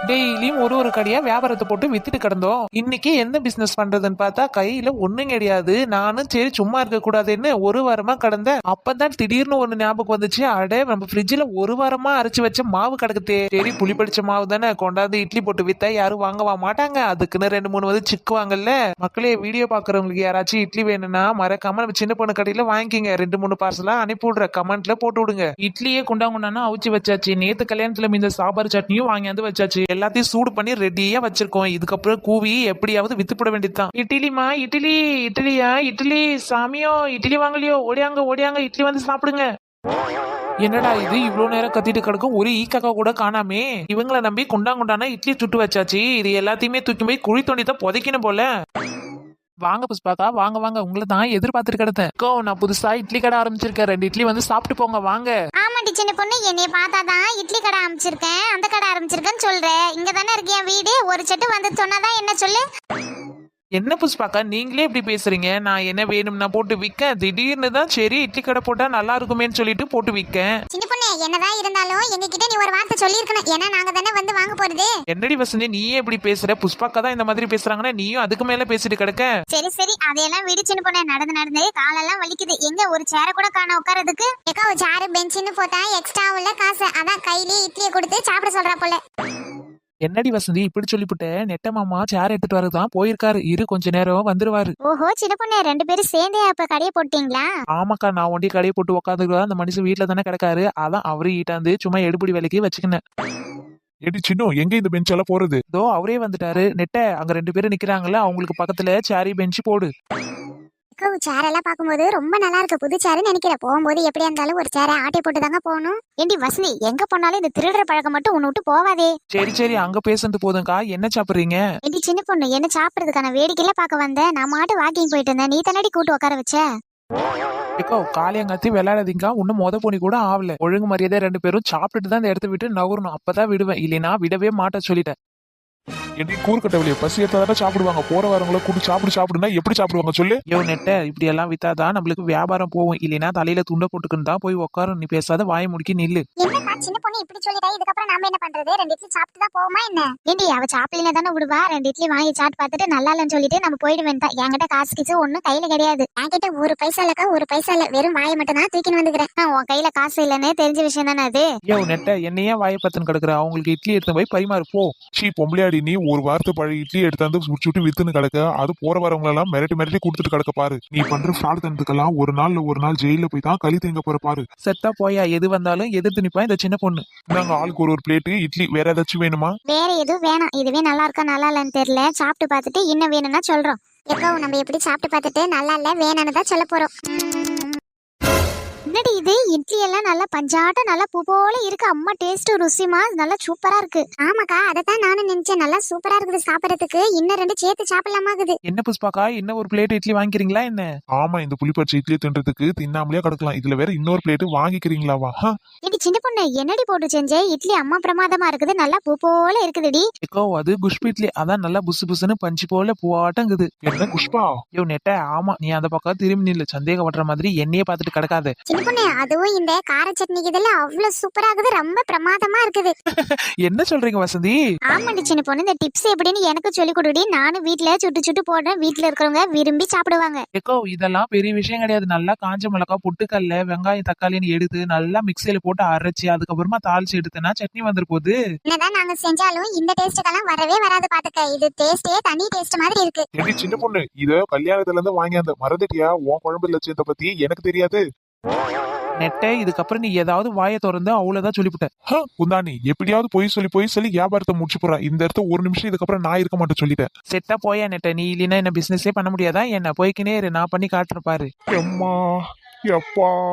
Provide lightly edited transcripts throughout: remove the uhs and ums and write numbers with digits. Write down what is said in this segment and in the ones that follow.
டெய்லியும் ஒரு கடையா வியாபாரத்தை போட்டு வித்துட்டு கிடந்தோம். இன்னைக்கு என்ன பிசினஸ் பண்றதுன்னு பார்த்தா கையில ஒண்ணும் கிடையாது. நானும் சரி சும்மா இருக்க கூடாதுன்னு ஒரு வாரமா கடந்த. அப்பதான் திடீர்னு ஒண்ணு ஞாபகம் வந்துச்சு. அடே நம்ம ஃப்ரிட்ஜ்ல ஒரு வாரமா அரைச்சு வச்ச மாவு கிடக்குதே. சரி புளி படிச்ச மாவு தானே, கொண்டாந்து இட்லி போட்டு வித்தா யாரும் வாங்கவா மாட்டாங்க. அதுக்குன்னு 2 3 வந்து சிக்குவாங்கல்ல. மக்களே, வீடியோ பாக்குறவங்களுக்கு யாராச்சும் இட்லி வேணும்னா மறக்காம நம்ம சின்ன பொண்ணு கடையில வாங்கிக்கிங்க. 2 3 பார்சலா அனுப்பி விடுற, கமெண்ட்ல போட்டு விடுங்க. இட்லியே குண்டாங்குண்டானா அவிச்சு வச்சாச்சு. நேத்து கல்யாணத்துல இந்த சாம்பார் சட்னியும் வாங்கியாந்து வச்சாச்சு. எல்லாத்தையும் சூடு பண்ணி ரெடியா வச்சிருக்கோம். இதுக்கப்புறம் கூவி எப்படியாவது வித்துப்பட வேண்டியதுதான். இட்லிமா, இட்லி, இட்லியா, இட்லி சாமியோ, இட்லி வாங்கலையோ, ஓடியாங்க ஓடியாங்க, இட்லி வந்து சாப்பிடுங்க. என்னடா இது இவ்வளவு நேரம் கத்திட்டு கிடக்கும், ஒரு ஈக்காக்கா கூட காணாமே. இவங்களை நம்பி குண்டாங்குண்டானா இட்லி சுட்டு வச்சாச்சு. இது எல்லாத்தையுமே தூக்கி போய் குழி தோண்டி தான் புதைக்கணும் போல. வாங்க புஷ்பாக்கா, வாங்க வாங்க, உங்களை தான் எதிர்பார்த்துட்டு கிடந்தேன். நான் புதுசா இட்லி கடை ஆரம்பிச்சிருக்கேன். 2 இட்லி வந்து சாப்பிட்டு போங்க வாங்க. ஆமாடி சின்ன பொண்ணு, என்னைய பார்த்தாதான் இட்லி கடை ஆரம்பிச்சிருக்கேன், அந்த கடை ஆரம்பிச்சிருக்கேன்னு சொல்றேன். இங்க தானே இருக்கு என் வீடு. ஒரு சட்டு வந்து சொன்னாதான் என்ன சொல்லு. என்ன புஷ்பாக்கா நீங்களே இப்படி பேசுறீங்க? நான் என்ன வேணும்னா போட்டு விற்க, திடீர்னு தான் சரி இட்லி கடை போட்டா நல்லா இருக்குமேன்னு சொல்லிட்டு போட்டு விற்கேன். சின்ன பொண்ணு, என்னதான் இருந்தாலும் எங்ககிட்ட நீ ஒரு வார்த்தை சொல்லியிருக்கணும். ஏன்னா நாங்க தானே வந்து வாங்க போறது. என்னடி வசந்தி நீயே இப்படி பேசுற? புஷ்பாக்கா தான் இந்த மாதிரி பேசுறாங்கன்னா நீயும் அதுக்கு மேல பேசிட்டு கிடக்க. சரி சரி, அதையெல்லாம் விடு சின்ன பொண்ணு. நடந்து நடந்து காலெல்லாம் வலிக்குது. எங்க ஒரு சேர கூட காண உட்காரதுக்கு. ஏக்கா ஒரு சேரு பெஞ்சுன்னு போட்டா எக்ஸ்ட்ரா உள்ள காசு. அதான் கையிலேயே இட்லியை கொடுத்து சாப்பிட சொல்றா போல. என்னடி வசந்தி இப்படி சொல்லிவிட்ட? நெட்ட மாமா சேர் எடுத்துட்டு வரதான் போயிருக்காரு. இரு கொஞ்ச நேரம் வந்துருவாரு. ஓஹோ சின்ன பொண்ணு, 2 பேரும் சேர்ந்தே அப்ப கடையை போட்டீங்களா? ஆமாக்கா, நான் ஒண்டி கடையை போட்டு உட்காந்துருக்கா. அந்த மனுஷன் வீட்டுல தானே கிடக்காரு. அதான் அவரு ஈட்டாந்து சும்மா எடுபடி வேலைக்கு வச்சுக்கினேன். ஏடி சின்னோ, எங்க இந்த பெஞ்ச் எல்லாம் போறது? இதோ அவரே வந்துட்டாரு. நெட்ட அங்க 2 பேரும் நிக்கிறாங்கல்ல, அவங்களுக்கு பக்கத்துல சேரி பெஞ்சு போடு. சேர் எல்லாம் பாக்கும்போது ரொம்ப நல்லா இருக்கு. புது சேருன்னு நினைக்கிறேன். போகும்போது எப்படியா இருந்தாலும் ஒரு சேரை ஆட்டை போட்டு தாங்க போகணும். ஏண்டி வசனி, எங்க போனாலும் இந்த திருடுற பழக்கம் மட்டும் உன்னை விட்டு போவாதே. சரி சரி, அங்க பேசுறது போதும்க்கா. என்ன சாப்பிடுறீங்க? ஏண்டி சின்ன பொண்ணு, என்ன சாப்பிடுறதுக்கான வேடிக்கையில பாக்க வந்தேன். நான் மாட்டு வாக்கிங் போயிட்டு இருந்தேன். நீ தன்னாடி கூட்டு உட்கார வச்ச. காலையங்காத்தி விளையாடாதீங்க. இன்னும் மொத பொண்ணி கூட ஆகல. ஒழுங்கு மரியாதை 2 பேரும் சாப்பிட்டுட்டு தான் இந்த இடத்த விட்டு நகரணும். அப்பதான் விடுவேன், இல்லைன்னா விடவே மாட்ட சொல்லிட்டேன். என்னடி கூறுக்கட்டவளைய, பசி எடுத்தாதான் சாப்பிடுவாங்க. போற வரவங்கள கூட்டு சாப்பிடுனா எப்படி சாப்பிடுவாங்க சொல்லு? நெட்ட இப்படி எல்லாம் வித்தாதான் நம்மளுக்கு வியாபாரம் போகும். இல்லைன்னா தலையில துண்டை போட்டுக்குன்னு தான் போய் உட்காரும். நீ பேசாத, வாய முடிக்கி நில்லு. என்னப்பா சின்ன பொண்ணு இப்படி சொல்லிட்டா, இதுக்கப்புறம் நாம என்ன பண்றது? 2 இட்லி சாப்பிட்டு தான் போவோமா என்ன? ஏண்டி அவ சாப்பிடல தானே விடுவா. 2 இட்லி வாங்கி சாப்பிட்டு பார்த்துட்டு நல்லா இல்லைன்னு சொல்லிட்டு நம்ம போயிட வேண்டாம். என்கிட்ட காசு கிச்சு ஒன்னும் கையில கிடையாது. என்கிட்ட ஒரு பைசா இல்லக்கா, ஒரு பைசா இல்ல. வெறும் வாயை மட்டும் தான் தூக்கின்னு வந்துக்கிறேன். உன் கையில காசு இல்லன்னு தெரிஞ்ச விஷயம் தானே அது. நெட்ட என்னையே வாயை பத்துன்னு கிடக்குற. அவங்களுக்கு இட்லி எடுத்து போய் பரிமாறு போ. பொம்பளையாடி, நீ ஒரு வாரத்து பழைய இட்லி எடுத்தாந்து சுட்டு வித்துன்னு கிடக்க. அது போற வரவங்க எல்லாம் மிரட்டி கொடுத்துட்டு கிடக்க பாரு. நீ பண்ற ஃப்ராட் தனத்துக்கெல்லாம் ஒரு நாள் ஜெயில போய் தான் களி தேங்க போற பாரு. செத்தா போயா, எது வந்தாலும் எதிர்த்து நிப்பா இந்த சின்ன பொண்ணு. நாங்க ஆளுக்கு ஒரு பிளேட்டு இட்லி. வேற ஏதாச்சும் வேணுமா? வேற எதுவும் வேணாம். இதுவே நல்லா இருக்கா நல்லா இல்லன்னு தெரியல. சாப்பிட்டு பார்த்துட்டு இன்னும் வேணும்னா சொல்றோம். எப்போ நம்ம எப்படி சாப்பிட்டு பார்த்துட்டு நல்லா இல்ல வேணான்னு தான் சொல்ல போறோம். என்னடி இது, இட்லி எல்லாம் நல்லா பஞ்சாட்டம் நல்லா பூ போல இருக்கு. அம்மா டேஸ்ட் ருசிமா நல்லா சூப்பரா இருக்கு. ஆமாக்கா, அதத்தான் நானும் நினைச்சேன். நல்லா சூப்பரா இருக்குது சாப்பிடறதுக்கு. இன்னும் 2 சேர்த்து சாப்பிடலாமாக்குது. என்ன புஷ்பாக்கா, இன்னும் ஒரு பிளேட் இட்லி வாங்கிக்கிறீங்களா என்ன? ஆமா, இந்த புளிப்பச்சை இட்லி தின்றதுக்கு தின்னாமலே கிடக்கலாம். இதுல வேற இன்னொரு பிளேட் வாங்கிக்கிறீங்களாவா? ஏடி சின்ன பொண்ணு, என்னடி போட்டு செஞ்சே இட்லி? அம்மா பிரமாதமா இருக்குது. நல்லா பூ போல இருக்குதுடி. அது குஷ்பு இட்லி. அதான் நல்லா புசு புசுன்னு பஞ்சு போல பூவாட்டங்குது. என்ன குஷ்பா? நெட்ட ஆமா, நீ அந்த பக்கம் திரும்பி நில்லு. சந்தேகப்படுற மாதிரி என்னையே பார்த்துட்டு கிடக்காத. சின்ன பொண்ணு, அதுவும் இந்த கார சட்னிக்கு இதெல்லாம் அவ்வளவு சூப்பரா இருக்குது. ரொம்ப பிரமாதமா இருக்குது. என்ன சொல்றீங்க வசந்தி? ஆமாடி சின்ன பொண்ணு, இந்த டிப்ஸ் எப்படின்னு எனக்கு சொல்லி கொடுடி. நானும் வீட்டுல சுட்டு சுட்டு போடுறேன். வீட்டுல இருக்கிறவங்க விரும்பி சாப்பிடுவாங்க. இதெல்லாம் பெரிய விஷயம் கிடையாது. நல்லா காஞ்ச மிளகா, பொட்டுக்கல்ல, வெங்காயம், தக்காளின்னு எடுத்து நல்லா மிக்சியில போட்டு அரைச்சி அதுக்கப்புறமா தாளிச்சு எடுத்தனா சட்னி வந்துரு போகுது. என்னதான் நாங்க செஞ்சாலும் இந்த டேஸ்ட்டுக்கெல்லாம் வரவே வராது பாத்துக்க. இது டேஸ்டே தனி டேஸ்ட் மாதிரி இருக்கு. ஏடி சின்ன பொண்ணு, இத கல்யாணத்துல இருந்து வாங்கி அந்த மறந்துட்டியா? உன் குழம்பு லட்சியத்தை பத்தி எனக்கு தெரியாது. நெட்டை இதுக்கப்புறம் நீ ஏதாவது வாயை திறந்து அவ்வளவுதான் சொல்லிவிட்ட. குந்தாணி, எப்படியாவது பொய் சொல்லி வியாபாரத்தை முடிச்சு போறா. இந்த இடத்த ஒரு நிமிஷம் இதுக்கப்புறம் நான் இருக்க மாட்டேன் சொல்லிட்டேன். செட்டா போயா நெட்டை. நீ இல்லைன்னா என்ன பிசினஸே பண்ண முடியாதா என்ன? போய்க்கினே நான் பண்ணி காட்டுறேன் பாரு. எம்மா எப்பா,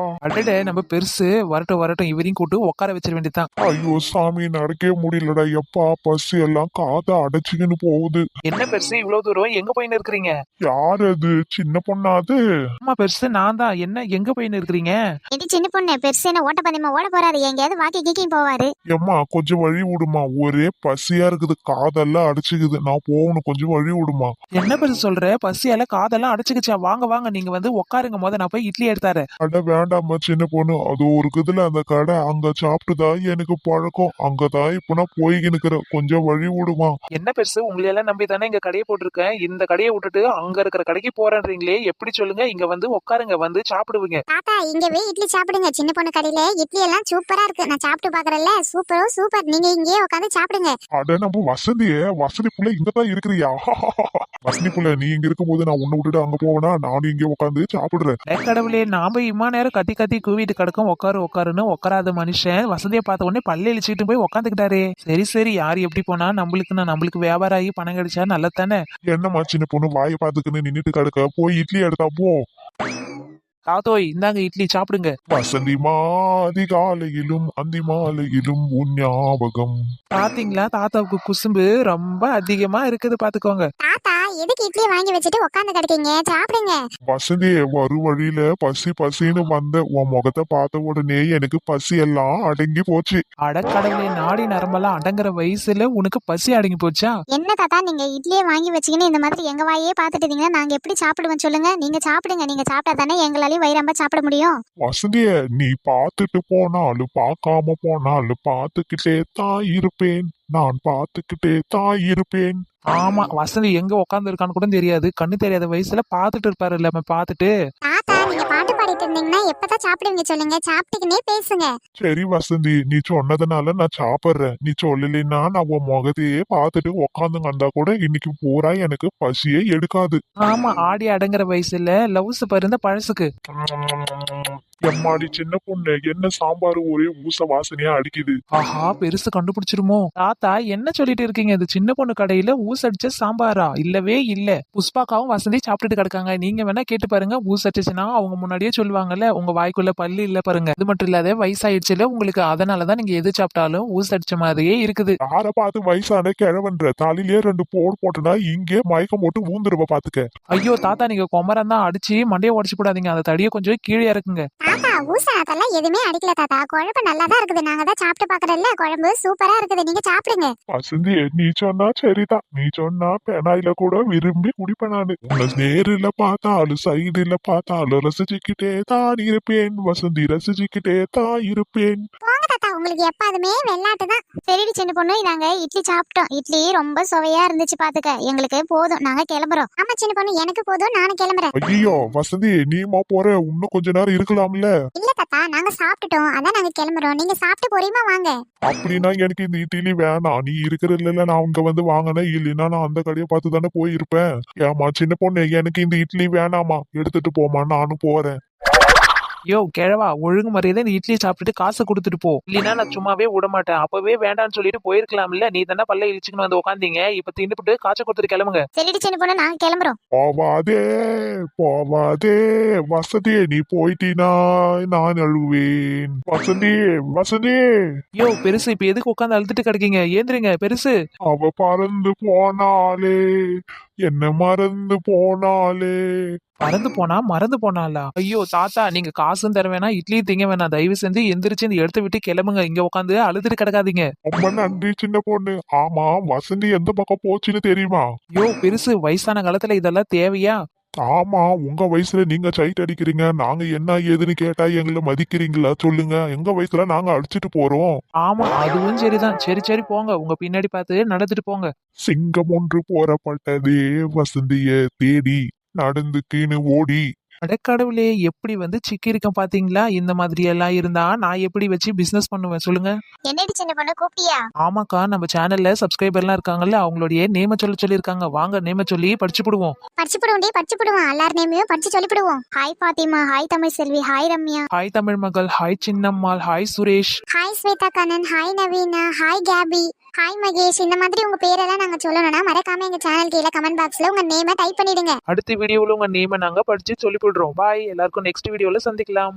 அடடே நம்ம பெருசு. வரட்டும் இவரையும் கூட்டு உட்கார வச்சிட வேண்டியதான். ஐயோ சாமி, நடக்கவே முடியலடா. எப்பா, பஸ் எல்லாம் காதை அடைச்சிக்கின்னு போகுது. என்ன பெருசு இவ்வளவு தூரம் எங்க போயின்னு இருக்கிறீங்க? யார் அது? சின்ன பொண்ணா அது? ஆமா பெருசு, நான் தான். என்ன எங்க போயின்னு இருக்கிறீங்க? இது சின்ன பொண்ணு. பெருசு என்ன ஓட்ட பந்தயமா ஓட போறாரு? எங்கேயாவது வாக்கி கீக்கியும் போவாரு. எம்மா கொஞ்சம் வழி விடுமா. ஒரே பசியா இருக்குது, காதெல்லாம் அடைச்சிக்குது. நான் போகணும், கொஞ்சம் வழி விடுமா. என்ன பெருசு சொல்ற? பசியால காதெல்லாம் அடைச்சுக்கிச்சா? வாங்க வாங்க, நீங்க வந்து உட்காருங்க. நான் போய் இட்லி எடுத்தாரு. தரேன். அட வேண்டாம்மா சின்ன பொண்ணு, அது ஒரு இதுல அந்த கடை அங்க சாப்பிட்டுதான் எனக்கு பழக்கம். அங்கதான் இப்ப நான் போய்கினுக்கிறேன், கொஞ்சம் வழி விடுமா? என்ன பெருசு, உங்களையெல்லாம் நம்பி தானே இங்க கடையை போட்டிருக்கேன். இந்த கடையை விட்டுட்டு அங்க இருக்கிற கடைக்கு போறேன்றீங்களே, எப்படி சொல்லுங்க? இங்க வந்து உட்காருங்க, வந்து சாப்பிடுவீங்க. தாத்தா இங்கவே இட்லி சாப்பிடுங்க. சின்ன பொண்ணு கடையில இட்லி எல்லாம் சூப்பரா இருக்கு. நான் சாப்பிட்டு பாக்குறேன்ல, சூப்பர். நீங்க இங்கேயே உட்காந்து சாப்பிடுங்க. அட நம்ம வசதி புள்ள இங்கதான் இருக்கிறியா? வசதி புள்ள, நீ இங்க இருக்கும்போது நான் உன்னை விட்டுட்டு அங்க போவேனா? நானும் இங்கே உட்காந்து சாப்பிடுறேன். கடவுளே, நாம இம்மா நேரம் கத்தி கத்தி கூவிட்டு கிடக்கும் உட்காருன்னு உட்காராத மனுஷன் வசதியை பார்த்த உடனே பல்ல இழிச்சுட்டு போய் உட்காந்துக்கிட்டாரே. சரி யாரு எப்படி போனா நம்மளுக்கு வியாபாரம் ஆகி பணம் கிடைச்சா நல்லதானே. என்னம்மா சின்ன பொண்ணு வாயை பார்த்துக்குன்னு நின்னுட்டு கிடக்க, போய் இட்லி எடுத்தா போ. தாத்தோய் இந்தாங்க இட்லி சாப்பிடுங்க. வசந்தி அதிகாலையிலும் அந்தி மாலையிலும் உன் ஞாபகம். பாத்தீங்களா, தாத்தாவுக்கு குசும்பு ரொம்ப அதிகமா இருக்குது பாத்துக்கோங்க. தாத்தா எதுக்கு இட்லி வாங்கி வச்சுட்டு உட்காந்து கிடக்கீங்க? சாப்பிடுங்க. வசந்தி, வரும் வழியில பசின்னு வந்த உன் முகத்தை பார்த்த உடனே எனக்கு பசி எல்லாம் அடங்கி போச்சு. அடக்கடவுளே, நாடி நரம்பெல்லாம் அடங்குற வயசுல உனக்கு பசி அடங்கி போச்சா? என்ன தாத்தா நீங்க இட்லியே வாங்கி வச்சுக்கின்னு இந்த மாதிரி எங்க வாயே பாத்துட்டு இருந்தீங்கன்னா நாங்க எப்படி சாப்பிடுவோம் சொல்லுங்க? நீங்க சாப்பிடுங்க. நீங்க சாப்பிட்டா தானே எங்களாலையும் வயிறம்ப சாப்பிட முடியும். வசந்திய, நீ பார்த்துட்டு போனாலும் பார்க்காம போனாலும் பார்த்துக்கிட்டே தான் இருப்பேன். நான் பார்த்துக்கிட்டே தான் இருப்பேன். ஆமா, வசந்தி எங்க உட்கார்ந்து இருக்கான்னு கூட தெரியாது. கண்ணு தெரியாத வயசுல பாத்துட்டு இருப்பாரு இல்லாம பாத்துட்டு. தாத்தா நீங்க பாட்டு பாடிட்டு இருந்தீங்கன்னா எப்பதான் சாப்பிடுவீங்க சொல்லுங்க? சாப்பிட்டுக்கினே பேசுங்க. சரி வசந்தி, நீ சொன்னதுனால நான் சாப்பிடுறேன். நீ சொல்லலைன்னா நான் உன் முகத்தையே பார்த்துட்டு உக்காந்துங்க இருந்தா கூட இன்னைக்கு பூரா எனக்கு பசியே எடுக்காது. ஆமா, ஆடி அடங்குற வயசுல லவ்ஸ் பருந்த பழசுக்கு. எம்மாடி சின்ன பொண்ணு, என்ன சாம்பார் ஒரே ஊச வாசனையா அடிக்குது. ஆஹா, பெருசு கண்டுபிடிச்சிருமோ? தாத்தா என்ன சொல்லிட்டு இருக்கீங்க? இது சின்ன பொண்ணு கடையில ஊசடிச்ச சாம்பாரா? இல்லவே இல்ல. புஷ்பாக்காவும் வசந்தி சாப்பிட்டுட்டு கிடக்காங்க. நீங்க வேணா கேட்டு பாருங்க. ஊசடிச்சுன்னா அவங்க முன்னாடியே சொல்லுவாங்கல்ல, உங்க வாய்க்குள்ள பல்லு இல்ல பாருங்க. இது மட்டும் இல்லாத வயசாயிடுச்சுல உங்களுக்கு, அதனாலதான் நீங்க எது சாப்பிட்டாலும் ஊசடிச்ச மாதிரியே இருக்குது. யார பார்த்து வயசான கிழவன்ற தலையிலேயே 2 போடு போட்டுனா இங்கே மயக்கம் போட்டு ஊந்துருவ பாத்துக்க. ஐயோ தாத்தா, நீங்க கொமரம் தான் அடிச்சு மண்டையை உடச்சு போடாதீங்க. அந்த தடியை கொஞ்சம் கீழே இறக்குங்க. தாத்தா ஊசனத்தெல்லாம் எதுவுமே அடிக்கல தாத்தா. குழம்பு நல்லா தான் இருக்குது. நாங்க தான் சாப்பிட்டு பாக்குறோம்ல, குழம்பு சூப்பரா இருக்குது. நீங்க சாப்பிடுங்க. வசந்தி, நீ சொன்னா சரிதான். நீ சொன்னா பெனாயில கூட விரும்பி குடிப்பேன் நானு. உன்னை நேரில் பார்த்தாலும் சைடுல பார்த்தாலும் ரசிச்சுக்கிட்டே தான் இருப்பேன். வசந்தி, ரசிச்சுக்கிட்டே தான் இருப்பேன். போங்க தாத்தா, உங்களுக்கு எப்போதுமே வெள்ளாட்டு தான். சரிடி சின்ன பொண்ணு, நாங்க இட்லி சாப்பிட்டோம். இட்லி ரொம்ப சுவையா இருந்துச்சு பாத்துக்க. எங்களுக்கு போதும், நாங்க கிளம்புறோம். ஆமா சின்ன பொண்ணு, எனக்கு போதும், நானும் கிளம்புறேன். ஐயோ வசந்தி, நீமா போற? இன்னும் கொஞ்ச நேரம் இருக்கலாம்ல. இல்ல தாத்தா, நாங்க சாப்பிட்டுட்டோம், அதான் நாங்க கிளம்புறோம். நீங்க சாப்பிட்டு பொறுமையா வாங்க. அப்படின்னா எனக்கு இந்த இட்லி வேணாம். நீ இருக்கிறதுல நான் அங்க வந்து வாங்கினேன், இல்லைன்னா நான் அந்த கடையை பார்த்து தானே போயிருப்பேன். ஏமா சின்ன பொண்ணு, எனக்கு இந்த இட்லி வேணாமா, எடுத்துட்டு போமா, நானும் போறேன். யோ கிழவா, ஒழுங்கு மரியாதை நீ இட்லி சாப்பிட்டுட்டு காசு கொடுத்துட்டு போ. இல்லைன்னா நான் சும்மாவே விட மாட்டேன். அப்பவே வேண்டாம்னு சொல்லிட்டு போயிருக்கலாம்ல. நீ தானே பல்ல இழிச்சுன்னு வந்து உட்காந்தீங்க. இப்ப தின்னுபிட்டு காசை கொடுத்துட்டு கிளம்புங்க. சரிடி சின்ன பொண்ணு, நாங்க கிளம்புறோம். போவாதே வசதியே, நீ போயிட்டீனா நான் அழுவேன். வசந்தி. யோ பெருசு, இப்ப எதுக்கு உட்காந்து அழுதுட்டு கிடக்கீங்க? ஏந்திரிங்க பெருசு. அவ பறந்து போனாலே, என்ன மறந்து போனாலே. மறந்து போனாலா? ஐயோ தாத்தா, நீங்க காசும் தர வேணாம், இட்லியும் திங்க வேணாம். தயவு செஞ்சு எந்திரிச்சு இந்த இடத்த விட்டு கிளம்புங்க. இங்க உட்காந்து அழுதுட்டு கிடக்காதீங்க. ரொம்ப நன்றி சின்ன பொண்ணு. ஆமா, வசந்தி எந்த பக்கம் போச்சுன்னு தெரியுமா? யோ பெருசு, வயசான காலத்துல இதெல்லாம் தேவையா? ஆமா, உங்க வயசுல நீங்க சைட் அடிக்கிறீங்க, நாங்க என்ன ஏதுன்னு கேட்டா எங்களை மதிக்கிறீங்களா சொல்லுங்க? எங்க வயசுல நாங்க அடிச்சிட்டு போறோம். ஆமா, அதுவும் சரிதான். சரி போங்க, உங்க பின்னாடி பார்த்து நடந்துட்டு போங்க. சிங்கம் ஒன்று போறப்பட்டதே வசந்திய தேடி, நடந்துக்கின்னு ஓடி. அடக்கடவுளே, எப்படி வந்து சிக்கி இருக்கேன் பாத்தீங்களா? இந்த மாதிரி எல்லாம் இருந்தா நான் எப்படி வச்சு பிசினஸ் பண்ணுவேன் சொல்லுங்க? என்னடி சின்ன பொண்ணு, கூப்பிட்டியா? ஆமாக்கா, நம்ம சேனல்ல சப்ஸ்கிரைபர் எல்லாம் இருக்காங்கல்ல, அவங்களுடைய நேம சொல்லிருக்காங்க. வாங்க நேம சொல்லி படிச்சு போடுவோம். படிச்சு போடுவோம். எல்லார் நேமையும் படிச்சு சொல்லிவிடுவோம். Hi Fatima, hi Tamil Selvi, hi Ramya, hi Tamil Magal, hi Chinnammal, hi Suresh, hi Swetha Kannan, hi Naveena, hi KP, hi Mahesh. இந்த மாதிரி உங்க பேரெல்லாம் நாங்க சொல்லணும்னா மறக்காம எங்க சேனல் கீழே கமெண்ட் பாக்ஸ்ல உங்க நேமை டைப் பண்ணிடுங்க. அடுத்த வீடியோல உங்க நேம நாங்க படிச்சு சொல்லி போடுறோம். பாய், எல்லாருக்கும் நெக்ஸ்ட் வீடியோல சந்திக்கலாம்.